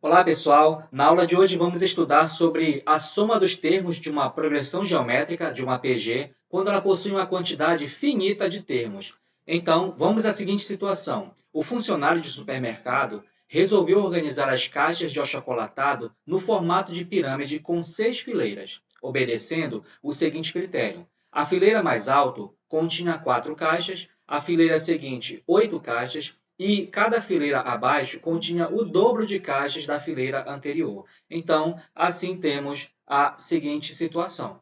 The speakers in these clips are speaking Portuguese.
Olá, pessoal! Na aula de hoje vamos estudar sobre a soma dos termos de uma progressão geométrica, de uma PG, quando ela possui uma quantidade finita de termos. Então, vamos à seguinte situação. O funcionário de supermercado resolveu organizar as caixas de achocolatado no formato de pirâmide com 6 fileiras, obedecendo o seguinte critério. A fileira mais alta continha 4 caixas, a fileira seguinte 8 caixas, e cada fileira abaixo continha o dobro de caixas da fileira anterior. Então, assim temos a seguinte situação.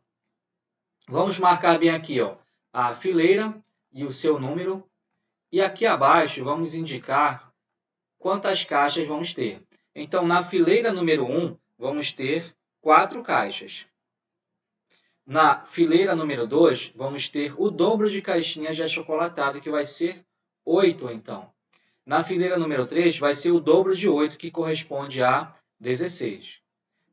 Vamos marcar bem aqui a fileira e o seu número. E aqui abaixo vamos indicar quantas caixas vamos ter. Então, na fileira número 1, vamos ter 4 caixas. Na fileira número 2, vamos ter o dobro de caixinhas de achocolatado, que vai ser 8, então. Na fileira número 3, vai ser o dobro de 8, que corresponde a 16.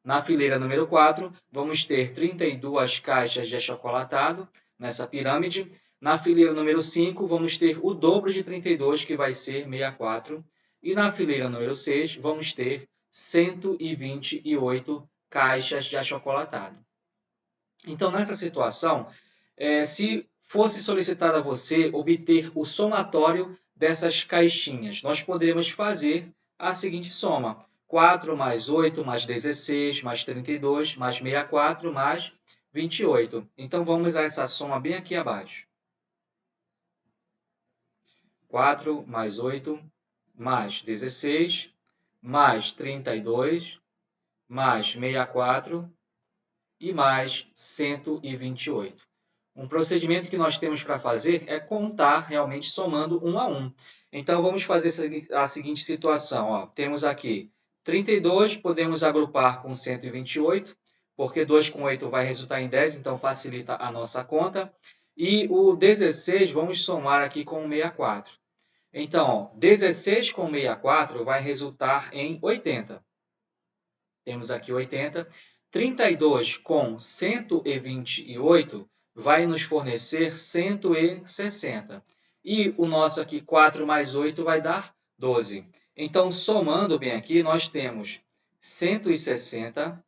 Na fileira número 4, vamos ter 32 caixas de achocolatado nessa pirâmide. Na fileira número 5, vamos ter o dobro de 32, que vai ser 64. E na fileira número 6, vamos ter 128 caixas de achocolatado. Então, nessa situação, se fosse solicitado a você obter o somatório dessas caixinhas, nós poderíamos fazer a seguinte soma. 4 mais 8 mais 16 mais 32 mais 64 mais 28. Então, vamos a essa soma bem aqui abaixo. 4 mais 8 mais 16 mais 32 mais 64 e mais 128. Um procedimento que nós temos para fazer é contar realmente somando um a um. Então, vamos fazer a seguinte situação. Temos aqui 32, podemos agrupar com 128, porque 2 com 8 vai resultar em 10, então facilita a nossa conta. E o 16 vamos somar aqui com 64. Então, 16 com 64 vai resultar em 80. Temos aqui 80. 32 com 128 vai nos fornecer 160. E o nosso aqui 4 mais 8 vai dar 12. Então, somando bem aqui, nós temos 160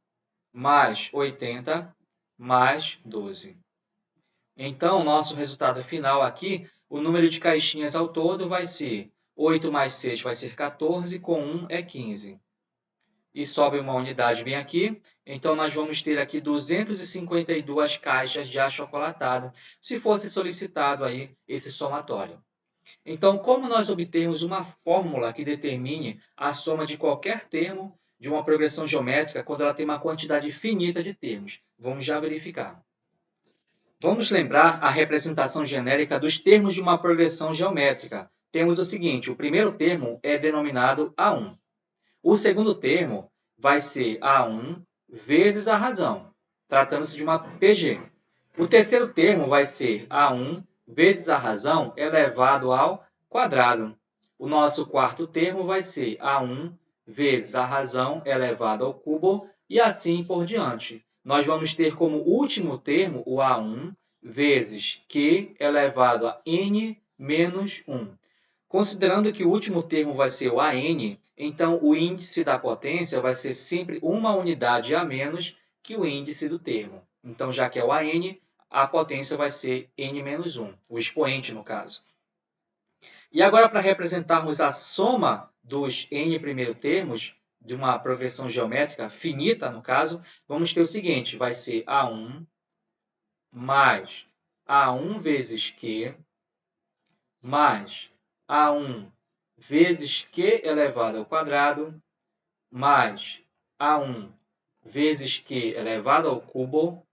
mais 80 mais 12. Então, o nosso resultado final aqui, o número de caixinhas ao todo vai ser 8 mais 6 vai ser 14, com 1 é 15. E sobe uma unidade bem aqui. Então, nós vamos ter aqui 252 caixas de achocolatado, se fosse solicitado aí esse somatório. Então, como nós obtermos uma fórmula que determine a soma de qualquer termo de uma progressão geométrica quando ela tem uma quantidade finita de termos? Vamos já verificar. Vamos lembrar a representação genérica dos termos de uma progressão geométrica. Temos o seguinte, o primeiro termo é denominado A1. O segundo termo vai ser A1 vezes a razão, tratando-se de uma PG. O terceiro termo vai ser A1 vezes a razão elevado ao quadrado. O nosso quarto termo vai ser A1 vezes a razão elevado ao cubo e assim por diante. Nós vamos ter como último termo o A1 vezes Q elevado a N menos 1. Considerando que o último termo vai ser o AN, então o índice da potência vai ser sempre uma unidade a menos que o índice do termo. Então, já que é o AN, a potência vai ser N menos 1, o expoente no caso. E agora, para representarmos a soma dos N primeiros termos, de uma progressão geométrica finita, no caso, vamos ter o seguinte, vai ser A1 mais A1 vezes Q mais A1 vezes Q elevado ao quadrado, mais A1 vezes Q elevado ao cubo,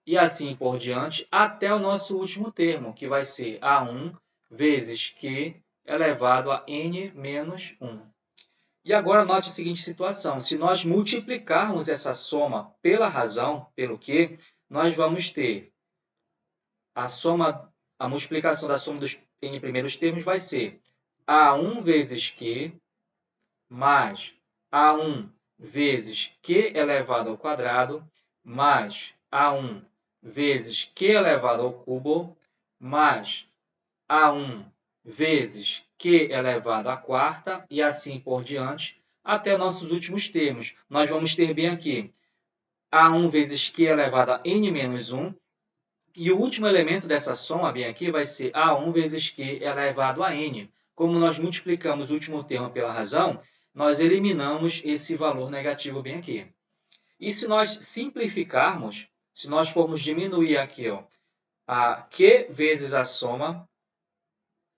e assim por diante, até o nosso último termo, que vai ser A1 vezes Q elevado a N menos 1. E agora note a seguinte situação, se nós multiplicarmos essa soma pela razão, pelo Q, nós vamos ter a multiplicação da soma dos N primeiros termos vai ser A1 vezes Q mais A1 vezes Q elevado ao quadrado mais A1 vezes Q elevado ao cubo mais A1 vezes Q elevado à quarta e assim por diante, até nossos últimos termos. Nós vamos ter bem aqui A1 vezes Q elevado a N menos 1. E o último elemento dessa soma, bem aqui, vai ser A1 vezes Q elevado a N. Como nós multiplicamos o último termo pela razão, nós eliminamos esse valor negativo bem aqui. E se nós simplificarmos, se nós formos diminuir aqui, ó, a Q vezes a soma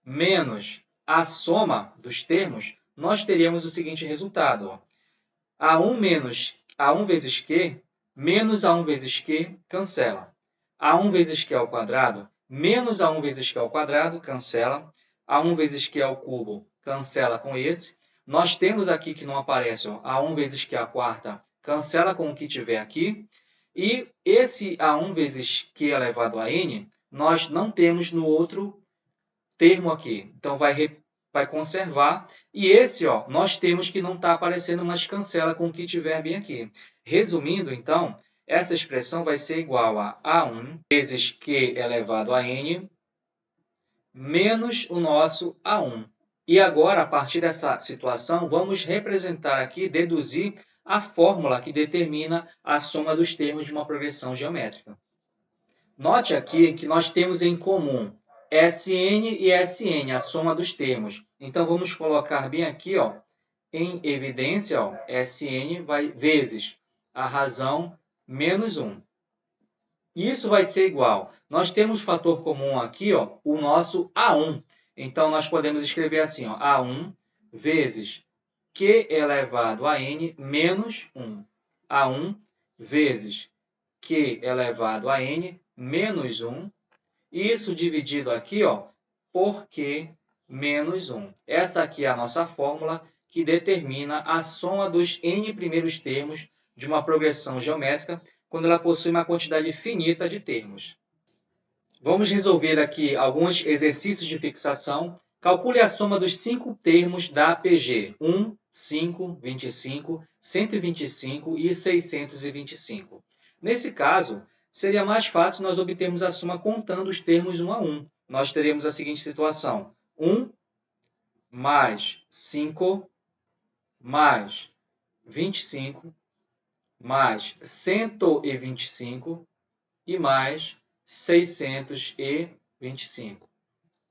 menos a soma dos termos, nós teríamos o seguinte resultado. Ó. A1 vezes Q menos A1 vezes Q cancela. A1 vezes Q ao quadrado menos A1 vezes Q ao quadrado cancela. A1 vezes Q ao cubo cancela com esse. Nós temos aqui que não aparece ó, A1 vezes Q à quarta cancela com o que tiver aqui. E esse A1 vezes Q elevado a N, nós não temos no outro termo aqui. Então, vai conservar. E esse, ó, nós temos que não está aparecendo, mas cancela com o que tiver bem aqui. Resumindo, então, essa expressão vai ser igual a A1 vezes Q elevado a N menos o nosso A1. E agora, a partir dessa situação, vamos representar aqui, deduzir a fórmula que determina a soma dos termos de uma progressão geométrica. Note aqui que nós temos em comum Sn e Sn, a soma dos termos. Então, vamos colocar bem aqui, ó, em evidência, ó, Sn vezes a razão menos 1. Isso vai ser igual. Nós temos fator comum aqui, ó, o nosso A1. Então, nós podemos escrever assim, ó, A1 vezes Q elevado a N menos 1. A1 vezes Q elevado a N menos 1. Isso dividido aqui, ó, por Q menos 1. Essa aqui é a nossa fórmula que determina a soma dos N primeiros termos de uma progressão geométrica quando ela possui uma quantidade finita de termos. Vamos resolver aqui alguns exercícios de fixação. Calcule a soma dos 5 termos da APG. 1, 5, 25, 125 e 625. Nesse caso, seria mais fácil nós obtermos a soma contando os termos 1 a 1. Nós teremos a seguinte situação. 1 mais 5 mais 25 mais 125 e mais 625.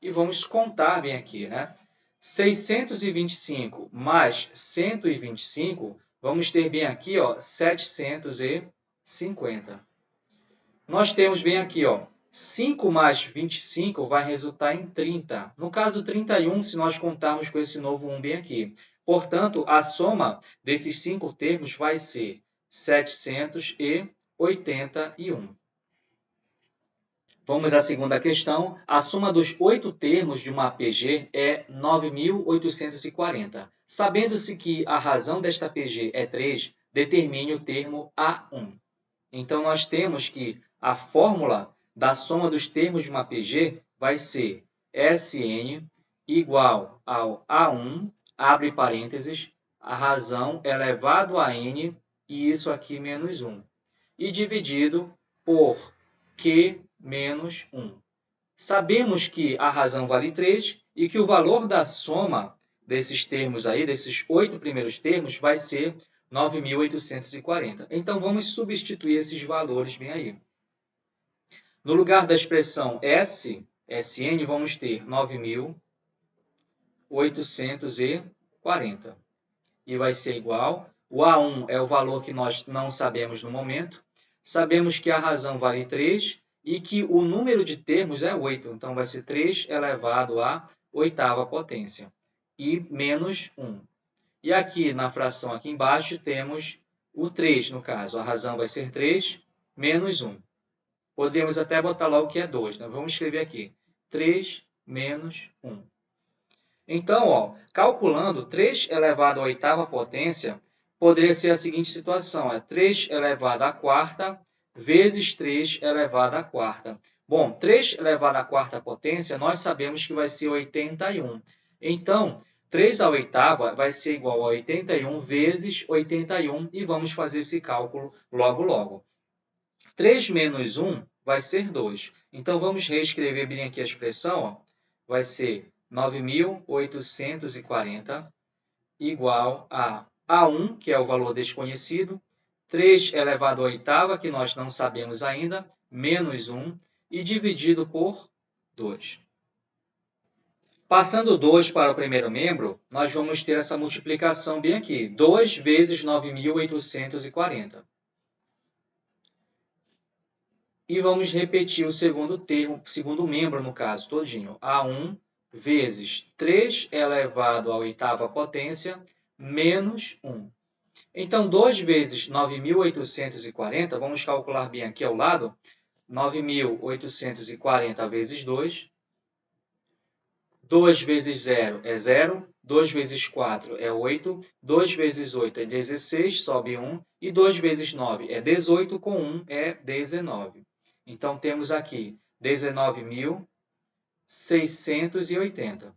E vamos contar bem aqui, né? 625 mais 125, vamos ter bem aqui, ó, 750. Nós temos bem aqui, ó, 5 mais 25 vai resultar em 30. No caso, 31, se nós contarmos com esse novo 1 bem aqui. Portanto, a soma desses 5 termos vai ser 781. Vamos à segunda questão. A soma dos 8 termos de uma APG é 9.840. Sabendo-se que a razão desta APG é 3, determine o termo A1. Então, nós temos que a fórmula da soma dos termos de uma APG vai ser Sn igual ao A1, abre parênteses, a razão elevado a N, e isso aqui menos 1. E dividido por Q menos 1. Sabemos que a razão vale 3 e que o valor da soma desses termos aí, desses 8 primeiros termos, vai ser 9.840. Então, vamos substituir esses valores bem aí. No lugar da expressão Sn, vamos ter 9.840. E vai ser igual. O A1 é o valor que nós não sabemos no momento. Sabemos que a razão vale 3 e que o número de termos é 8. Então, vai ser 3 elevado à oitava potência. E menos 1. E aqui, na fração aqui embaixo, temos o 3, no caso. A razão vai ser 3 menos 1. Podemos até botar lá o que é 2. Né? Vamos escrever aqui. 3 menos 1. Então, ó, calculando 3 elevado à oitava potência, poderia ser a seguinte situação. É 3 elevado à quarta vezes 3 elevado à quarta. Bom, 3 elevado à quarta potência, nós sabemos que vai ser 81. Então, 3 à oitava vai ser igual a 81 vezes 81 e vamos fazer esse cálculo logo, logo. 3 menos 1 vai ser 2. Então, vamos reescrever bem aqui a expressão. Ó. Vai ser 9.840 igual a A1, que é o valor desconhecido, 3 elevado à oitava, que nós não sabemos ainda, menos 1, e dividido por 2. Passando 2 para o primeiro membro, nós vamos ter essa multiplicação bem aqui. 2 vezes 9.840. E vamos repetir o segundo termo, segundo membro, no caso, todinho. A1 vezes 3 elevado à oitava potência, menos 1. Então, 2 vezes 9.840, vamos calcular bem aqui ao lado. 9.840 vezes 2. 2 vezes 0 é 0. 2 vezes 4 é 8. 2 vezes 8 é 16, sobe 1. E 2 vezes 9 é 18, com 1 é 19. Então, temos aqui 19.680.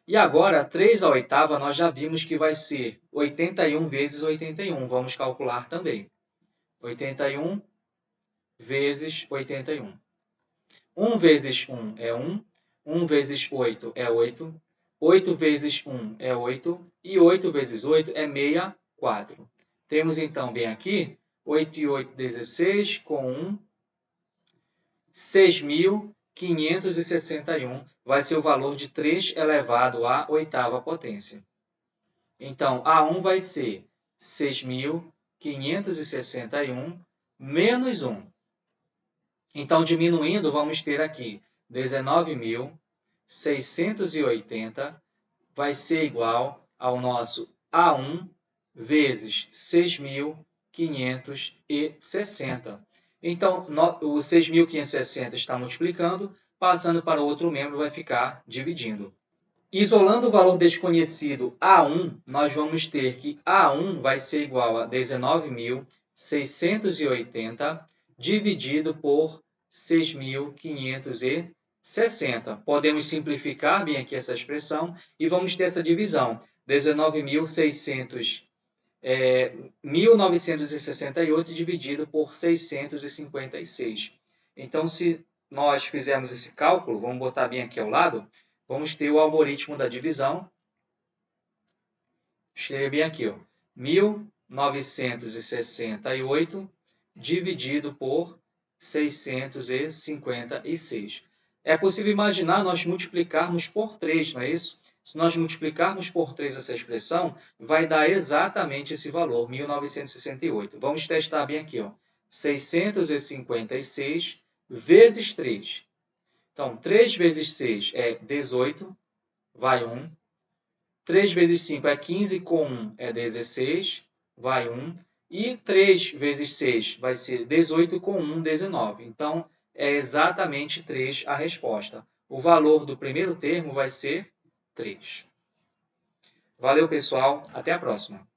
E agora, 3 à oitava, nós já vimos que vai ser 81 vezes 81. Vamos calcular também. 81 vezes 81. 1 vezes 1 é 1. 1 vezes 8 é 8. 8 vezes 1 é 8. E 8 vezes 8 é 64. Temos, então, bem aqui, 8 e 8, 16, com 1, 6.561 vai ser o valor de 3 elevado à oitava potência. Então, A1 vai ser 6.561 menos 1. Então, diminuindo, vamos ter aqui 19.680 vai ser igual ao nosso A1 vezes 6.560. Então, o 6.560 está multiplicando, passando para o outro membro vai ficar dividindo. Isolando o valor desconhecido A1, nós vamos ter que A1 vai ser igual a 19.680 dividido por 6.560. Podemos simplificar bem aqui essa expressão e vamos ter essa divisão. 19.968 dividido por 656. Então, se nós fizermos esse cálculo, vamos botar bem aqui ao lado, vamos ter o algoritmo da divisão. Escrever bem aqui, ó, 1968 dividido por 656. É possível imaginar nós multiplicarmos por 3, não é isso? Se nós multiplicarmos por 3 essa expressão, vai dar exatamente esse valor, 1968. Vamos testar bem aqui, ó. 656 vezes 3. Então, 3 vezes 6 é 18, vai 1. 3 vezes 5 é 15, com 1 é 16, vai 1. E 3 vezes 6 vai ser 18, com 1, 19. Então, é exatamente 3 a resposta. O valor do primeiro termo vai ser 3. Valeu, pessoal. Até a próxima.